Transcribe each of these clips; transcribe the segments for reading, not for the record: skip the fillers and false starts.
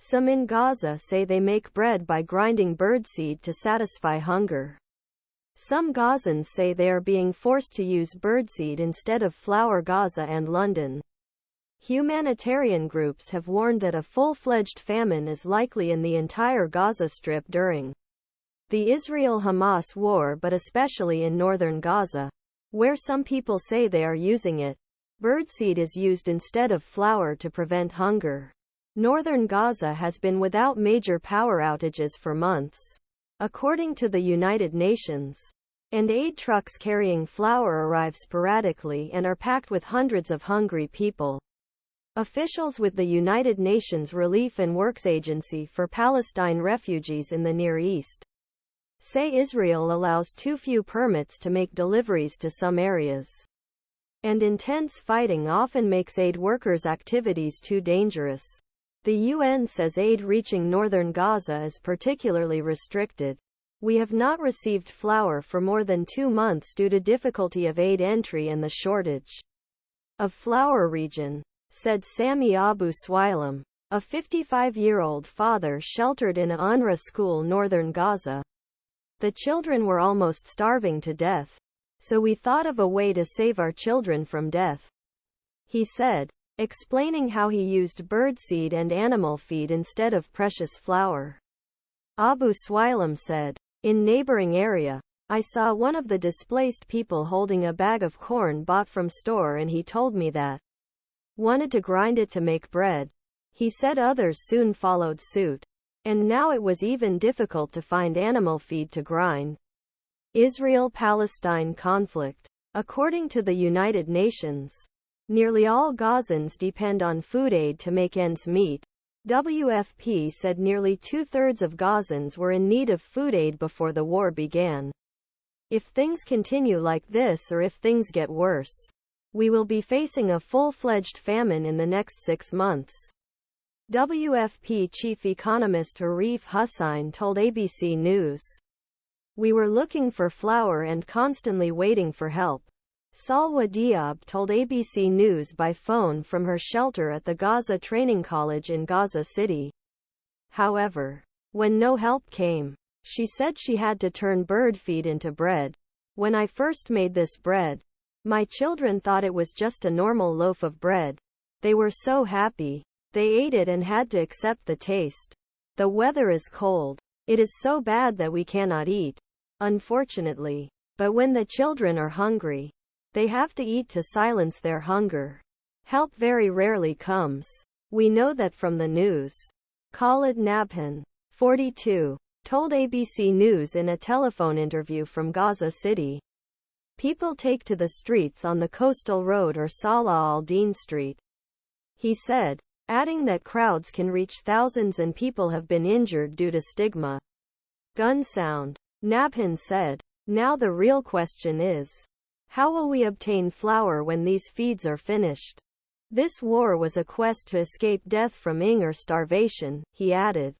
Some in Gaza say they make bread by grinding birdseed to satisfy hunger. Some Gazans say they are being forced to use birdseed instead of flour. Gaza and London humanitarian groups have warned that a full-fledged famine is likely in the entire Gaza Strip during the Israel-Hamas war, but especially in northern Gaza, where some people say they are using it. Birdseed is used instead of flour to prevent hunger. Northern Gaza has been without major power outages for months, according to the United Nations, and aid trucks carrying flour arrive sporadically and are packed with hundreds of hungry people. Officials with the United Nations Relief and Works Agency for Palestine Refugees in the Near East say Israel allows too few permits to make deliveries to some areas, and intense fighting often makes aid workers' activities too dangerous. The UN says aid reaching northern Gaza is particularly restricted. We have not received flour for more than 2 months due to difficulty of aid entry and the shortage of flour region, said Sami Abu Sweilem, a 55-year-old father sheltered in an UNRWA school northern Gaza. The children were almost starving to death, so we thought of a way to save our children from death, he said, explaining how he used birdseed and animal feed instead of precious flour. Abu Sweilem said, in neighboring area, I saw one of the displaced people holding a bag of corn bought from store and he told me that wanted to grind it to make bread. He said others soon followed suit, and now it was even difficult to find animal feed to grind. Israel-Palestine conflict. According to the United Nations, nearly all Gazans depend on food aid to make ends meet. WFP said nearly 2/3 of Gazans were in need of food aid before the war began. If things continue like this or if things get worse, we will be facing a full-fledged famine in the next 6 months. WFP chief economist Arif Husain told ABC News. We were looking for flour and constantly waiting for help. Salwa Diab told ABC News by phone from her shelter at the Gaza Training College in Gaza City. However, when no help came, she said she had to turn bird feed into bread. When I first made this bread, my children thought it was just a normal loaf of bread. They were so happy. They ate it and had to accept the taste. The weather is cold. It is so bad that we cannot eat, unfortunately. But when the children are hungry, they have to eat to silence their hunger. Help very rarely comes. We know that from the news. Khalid Nabhan, 42, told ABC News in a telephone interview from Gaza City. People take to the streets on the coastal road or Salah Al-Din Street, he said, adding that crowds can reach thousands and people have been injured due to stigma. Gun sound. Nabhan said, now the real question is, how will we obtain flour when these feeds are finished? This war was a quest to escape death from hunger or starvation, he added.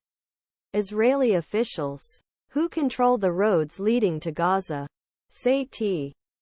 Israeli officials, who control the roads leading to Gaza, say T.